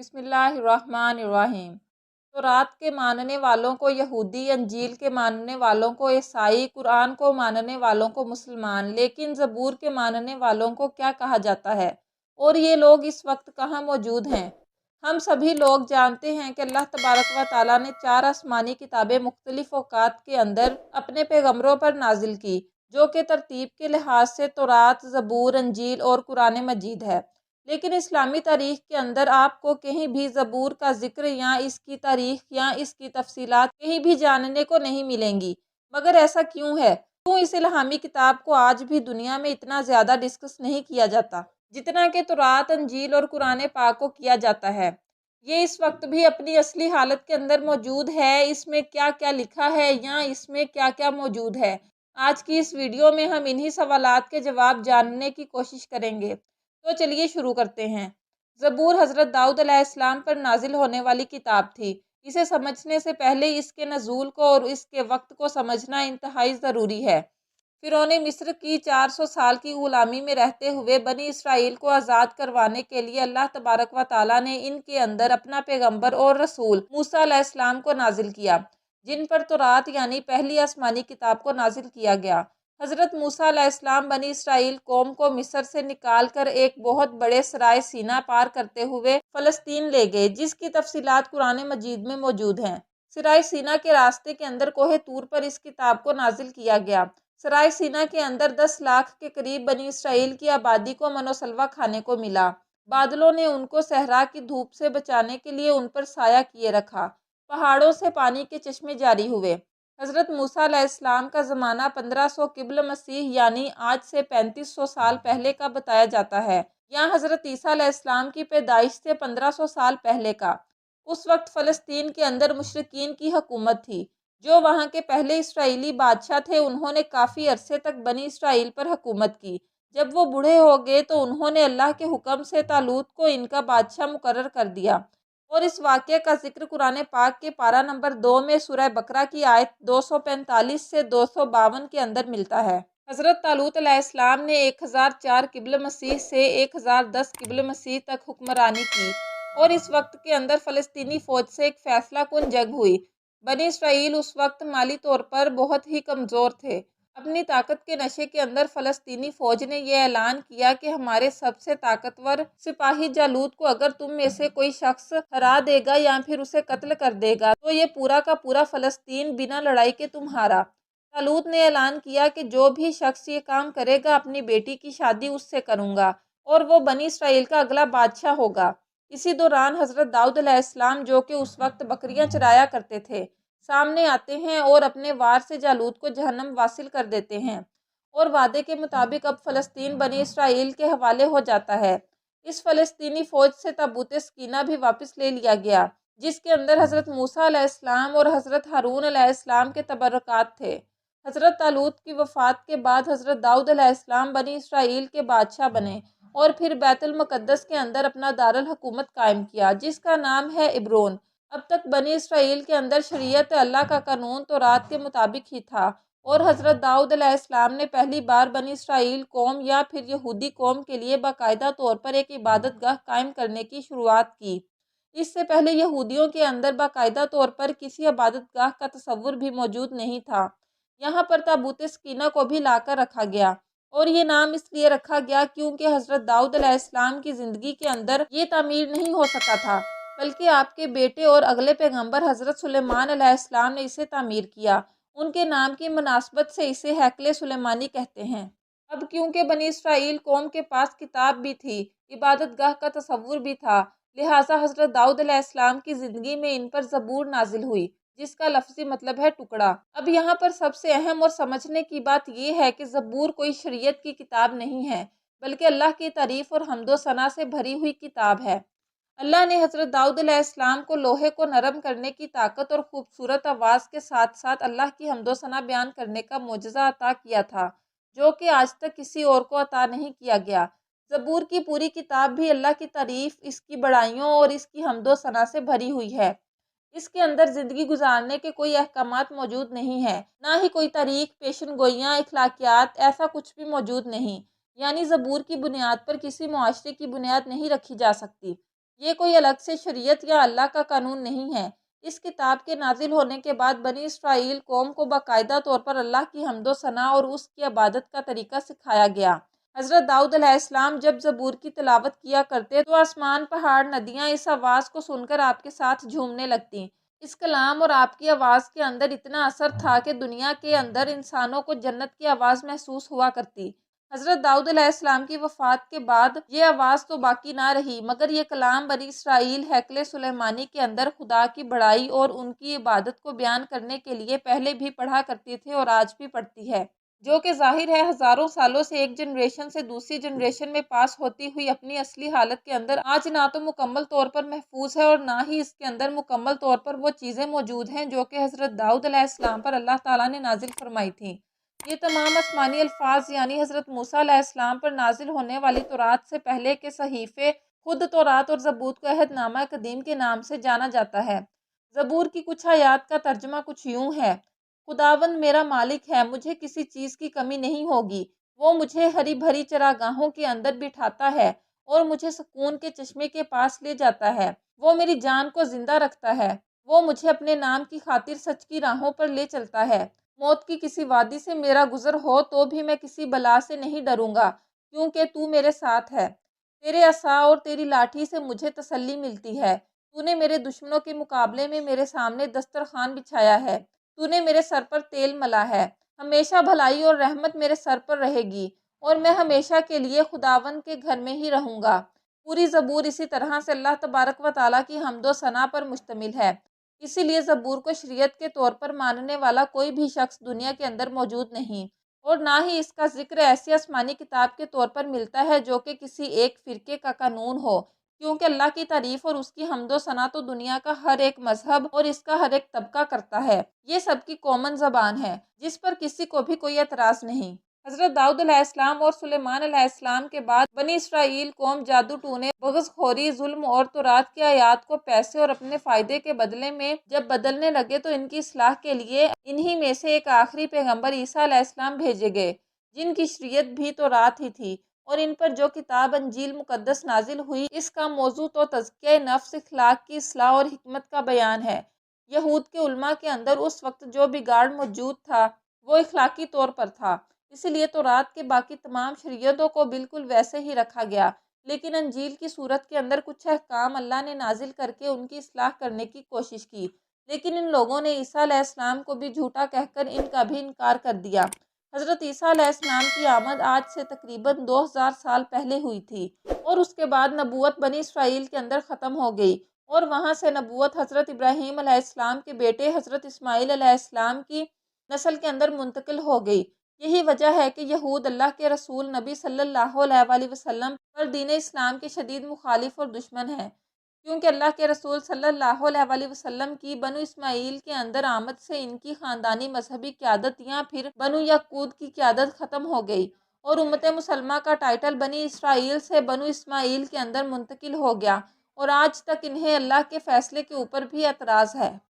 بسم اللہ الرحمن الرحیم۔ تورات کے ماننے والوں کو یہودی، انجیل کے ماننے والوں کو عیسائی، قرآن کو ماننے والوں کو مسلمان، لیکن زبور کے ماننے والوں کو کیا کہا جاتا ہے؟ اور یہ لوگ اس وقت کہاں موجود ہیں؟ ہم سبھی لوگ جانتے ہیں کہ اللہ تبارک و تعالیٰ نے 4 آسمانی کتابیں مختلف اوقات کے اندر اپنے پیغمبروں پر نازل کی، جو کہ ترتیب کے لحاظ سے تورات، زبور، انجیل اور قرآن مجید ہے۔ لیکن اسلامی تاریخ کے اندر آپ کو کہیں بھی زبور کا ذکر یا اس کی تاریخ یا اس کی تفصیلات کہیں بھی جاننے کو نہیں ملیں گی۔ مگر ایسا کیوں ہے؟ کیوں اس الہامی کتاب کو آج بھی دنیا میں اتنا زیادہ ڈسکس نہیں کیا جاتا جتنا کہ تورات، انجیل اور قرآن پاک کو کیا جاتا ہے؟ یہ اس وقت بھی اپنی اصلی حالت کے اندر موجود ہے؟ اس میں کیا کیا لکھا ہے یا اس میں کیا کیا موجود ہے؟ آج کی اس ویڈیو میں ہم انہی سوالات کے جواب جاننے کی کوشش کریں گے۔ تو چلیے شروع کرتے ہیں۔ زبور حضرت داؤد علیہ السلام پر نازل ہونے والی کتاب تھی۔ اسے سمجھنے سے پہلے اس کے نزول کو اور اس کے وقت کو سمجھنا انتہائی ضروری ہے۔ فرعون مصر کی 400 سال کی غلامی میں رہتے ہوئے بنی اسرائیل کو آزاد کروانے کے لیے اللہ تبارک و تعالیٰ نے ان کے اندر اپنا پیغمبر اور رسول موسیٰ علیہ السلام کو نازل کیا، جن پر تورات یعنی پہلی آسمانی کتاب کو نازل کیا گیا۔ حضرت موسیٰ علیہ السلام بنی اسرائیل قوم کو مصر سے نکال کر ایک بہت بڑے صحرائے سینا پار کرتے ہوئے فلسطین لے گئے، جس کی تفصیلات قرآن مجید میں موجود ہیں۔ صحرائے سینا کے راستے کے اندر کوہ طور پر اس کتاب کو نازل کیا گیا۔ صحرائے سینا کے اندر 10 لاکھ کے قریب بنی اسرائیل کی آبادی کو من و سلوہ کھانے کو ملا۔ بادلوں نے ان کو صحرا کی دھوپ سے بچانے کے لیے ان پر سایہ کیے رکھا۔ پہاڑوں سے پانی کے چشمے جاری ہوئے۔ حضرت موسیٰ علیہ السلام کا زمانہ 1500 قبل مسیح یعنی آج سے 3500 سال پہلے کا بتایا جاتا ہے، یا حضرت عیسیٰ علیہ السلام کی پیدائش سے 1500 سال پہلے کا۔ اس وقت فلسطین کے اندر مشرکین کی حکومت تھی۔ جو وہاں کے پہلے اسرائیلی بادشاہ تھے، انہوں نے کافی عرصے تک بنی اسرائیل پر حکومت کی۔ جب وہ بوڑھے ہو گئے تو انہوں نے اللہ کے حکم سے طالوت کو ان کا بادشاہ مقرر کر دیا، اور اس واقعے کا ذکر قرآن پاک کے پارہ نمبر 2 میں سورہ بقرہ کی آیت 245 سے 252 کے اندر ملتا ہے۔ حضرت طالوت علیہ السلام نے 1004 قبل مسیح سے 1010 قبل مسیح تک حکمرانی کی، اور اس وقت کے اندر فلسطینی فوج سے ایک فیصلہ کن جنگ ہوئی۔ بنی اسرائیل اس وقت مالی طور پر بہت ہی کمزور تھے۔ اپنی طاقت کے نشے کے اندر فلسطینی فوج نے یہ اعلان کیا کہ ہمارے سب سے طاقتور سپاہی جالوت کو اگر تم میں سے کوئی شخص ہرا دے گا یا پھر اسے قتل کر دے گا تو یہ پورا کا پورا فلسطین بنا لڑائی کے تمہارا۔ طالوت نے اعلان کیا کہ جو بھی شخص یہ کام کرے گا اپنی بیٹی کی شادی اس سے کروں گا، اور وہ بنی اسرائیل کا اگلا بادشاہ ہوگا۔ اسی دوران حضرت داؤد علیہ السلام، جو کہ اس وقت بکریاں چرایا کرتے تھے، سامنے آتے ہیں اور اپنے وار سے جالوت کو جہنم واصل کر دیتے ہیں، اور وعدے کے مطابق اب فلسطین بنی اسرائیل کے حوالے ہو جاتا ہے۔ اس فلسطینی فوج سے تابوت سکینہ بھی واپس لے لیا گیا، جس کے اندر حضرت موسیٰ علیہ السلام اور حضرت ہارون علیہ السلام کے تبرکات تھے۔ حضرت طالوت کی وفات کے بعد حضرت داؤد علیہ السلام بنی اسرائیل کے بادشاہ بنے، اور پھر بیت المقدس کے اندر اپنا دارالحکومت قائم کیا، جس کا نام ہے عبرون۔ اب تک بنی اسرائیل کے اندر شریعت اللہ کا قانون تورات کے مطابق ہی تھا، اور حضرت داؤد علیہ السلام نے پہلی بار بنی اسرائیل قوم یا پھر یہودی قوم کے لیے باقاعدہ طور پر ایک عبادت گاہ قائم کرنے کی شروعات کی۔ اس سے پہلے یہودیوں کے اندر باقاعدہ طور پر کسی عبادت گاہ کا تصور بھی موجود نہیں تھا۔ یہاں پر تابوت سکینہ کو بھی لا کر رکھا گیا، اور یہ نام اس لیے رکھا گیا کیونکہ حضرت داؤد علیہ السلام کی زندگی کے اندر یہ تعمیر نہیں ہو سکا تھا، بلکہ آپ کے بیٹے اور اگلے پیغمبر حضرت سلیمان علیہ السلام نے اسے تعمیر کیا۔ ان کے نام کی مناسبت سے اسے ہیکل سلیمانی کہتے ہیں۔ اب کیونکہ بنی اسرائیل قوم کے پاس کتاب بھی تھی، عبادت گاہ کا تصور بھی تھا، لہٰذا حضرت داؤد علیہ السلام کی زندگی میں ان پر زبور نازل ہوئی، جس کا لفظی مطلب ہے ٹکڑا۔ اب یہاں پر سب سے اہم اور سمجھنے کی بات یہ ہے کہ زبور کوئی شریعت کی کتاب نہیں ہے، بلکہ اللہ کی تعریف اور حمد و ثنا سے بھری ہوئی کتاب ہے۔ اللہ نے حضرت داؤد علیہ السلام کو لوہے کو نرم کرنے کی طاقت اور خوبصورت آواز کے ساتھ ساتھ اللہ کی حمد و ثنا بیان کرنے کا معجزہ عطا کیا تھا، جو کہ آج تک کسی اور کو عطا نہیں کیا گیا۔ زبور کی پوری کتاب بھی اللہ کی تعریف، اس کی بڑائیوں اور اس کی حمد و ثنا سے بھری ہوئی ہے۔ اس کے اندر زندگی گزارنے کے کوئی احکامات موجود نہیں ہیں، نہ ہی کوئی تاریخ، پیشن گوئیاں، اخلاقیات، ایسا کچھ بھی موجود نہیں۔ یعنی زبور کی بنیاد پر کسی معاشرے کی بنیاد نہیں رکھی جا سکتی۔ یہ کوئی الگ سے شریعت یا اللہ کا قانون نہیں ہے۔ اس کتاب کے نازل ہونے کے بعد بنی اسرائیل قوم کو باقاعدہ طور پر اللہ کی حمد و ثنا اور اس کی عبادت کا طریقہ سکھایا گیا۔ حضرت داؤد علیہ السلام جب زبور کی تلاوت کیا کرتے تو آسمان، پہاڑ، ندیاں اس آواز کو سن کر آپ کے ساتھ جھومنے لگتی۔ اس کلام اور آپ کی آواز کے اندر اتنا اثر تھا کہ دنیا کے اندر انسانوں کو جنت کی آواز محسوس ہوا کرتی۔ حضرت داؤد علیہ السلام کی وفات کے بعد یہ آواز تو باقی نہ رہی، مگر یہ کلام بنی اسرائیل ہیکل سلیمانی کے اندر خدا کی بڑائی اور ان کی عبادت کو بیان کرنے کے لیے پہلے بھی پڑھا کرتی تھے اور آج بھی پڑھتی ہے، جو کہ ظاہر ہے ہزاروں سالوں سے ایک جنریشن سے دوسری جنریشن میں پاس ہوتی ہوئی اپنی اصلی حالت کے اندر آج نہ تو مکمل طور پر محفوظ ہے اور نہ ہی اس کے اندر مکمل طور پر وہ چیزیں موجود ہیں جو کہ حضرت داؤد علیہ السلام پر اللہ تعالیٰ نے نازل فرمائی تھیں۔ یہ تمام آسمانی الفاظ یعنی حضرت موسیٰ علیہ السلام پر نازل ہونے والی تورات سے پہلے کے صحیفے خود تورات اور زبور کو عہد نامہ قدیم کے نام سے جانا جاتا ہے۔ زبور کی کچھ آیات کا ترجمہ کچھ یوں ہے: خداوند میرا مالک ہے، مجھے کسی چیز کی کمی نہیں ہوگی۔ وہ مجھے ہری بھری چراگاہوں کے اندر بٹھاتا ہے اور مجھے سکون کے چشمے کے پاس لے جاتا ہے۔ وہ میری جان کو زندہ رکھتا ہے۔ وہ مجھے اپنے نام کی خاطر سچ کی راہوں پر لے چلتا ہے۔ موت کی کسی وادی سے میرا گزر ہو تو بھی میں کسی بلا سے نہیں ڈروں گا، کیونکہ تو میرے ساتھ ہے۔ تیرے عصا اور تیری لاٹھی سے مجھے تسلی ملتی ہے۔ تو نے میرے دشمنوں کے مقابلے میں میرے سامنے دسترخوان بچھایا ہے۔ تو نے میرے سر پر تیل ملا ہے۔ ہمیشہ بھلائی اور رحمت میرے سر پر رہے گی اور میں ہمیشہ کے لیے خداوند کے گھر میں ہی رہوں گا۔ پوری زبور اسی طرح سے اللہ تبارک و تعالیٰ کی حمد و ثنا پر مشتمل ہے۔ اسی لیے زبور کو شریعت کے طور پر ماننے والا کوئی بھی شخص دنیا کے اندر موجود نہیں، اور نہ ہی اس کا ذکر ایسی آسمانی کتاب کے طور پر ملتا ہے جو کہ کسی ایک فرقے کا قانون ہو، کیونکہ اللہ کی تعریف اور اس کی حمد و ثنا تو دنیا کا ہر ایک مذہب اور اس کا ہر ایک طبقہ کرتا ہے۔ یہ سب کی کامن زبان ہے جس پر کسی کو بھی کوئی اعتراض نہیں۔ حضرت داؤد علیہ السلام اور سلیمان علیہ السلام کے بعد بنی اسرائیل قوم جادو ٹونے، بغض خوری، ظلم اور تورات کی آیات کو پیسے اور اپنے فائدے کے بدلے میں جب بدلنے لگے تو ان کی اصلاح کے لیے انہی میں سے ایک آخری پیغمبر عیسیٰ علیہ السلام بھیجے گئے، جن کی شریعت بھی تورات ہی تھی، اور ان پر جو کتاب انجیل مقدس نازل ہوئی اس کا موضوع تو تزکیہ نفس، اخلاق کی اصلاح اور حکمت کا بیان ہے۔ یہود کے علماء کے اندر اس وقت جو بگاڑ موجود تھا وہ اخلاقی طور پر تھا، اسی لیے تورات کے باقی تمام شریعتوں کو بالکل ویسے ہی رکھا گیا، لیکن انجیل کی صورت کے اندر کچھ احکام اللہ نے نازل کر کے ان کی اصلاح کرنے کی کوشش کی، لیکن ان لوگوں نے عیسیٰ علیہ السلام کو بھی جھوٹا کہہ کر ان کا بھی انکار کر دیا۔ حضرت عیسیٰ علیہ السلام کی آمد آج سے تقریباً 2000 سال پہلے ہوئی تھی، اور اس کے بعد نبوت بنی اسرائیل کے اندر ختم ہو گئی، اور وہاں سے نبوت حضرت ابراہیم علیہ السلام کے بیٹے حضرت اسماعیل علیہ السلام کی نسل کے اندر منتقل ہو گئی۔ یہی وجہ ہے کہ یہود اللہ کے رسول نبی صلی اللہ علیہ وآلہ وسلم پر دین اسلام کے شدید مخالف اور دشمن ہیں، کیونکہ اللہ کے رسول صلی اللہ علیہ وآلہ وسلم کی بنو اسماعیل کے اندر آمد سے ان کی خاندانی مذہبی قیادت یا پھر بنو یعقوب کی قیادت ختم ہو گئی، اور امت مسلمہ کا ٹائٹل بنی اسرائیل سے بنو اسماعیل کے اندر منتقل ہو گیا، اور آج تک انہیں اللہ کے فیصلے کے اوپر بھی اعتراض ہے۔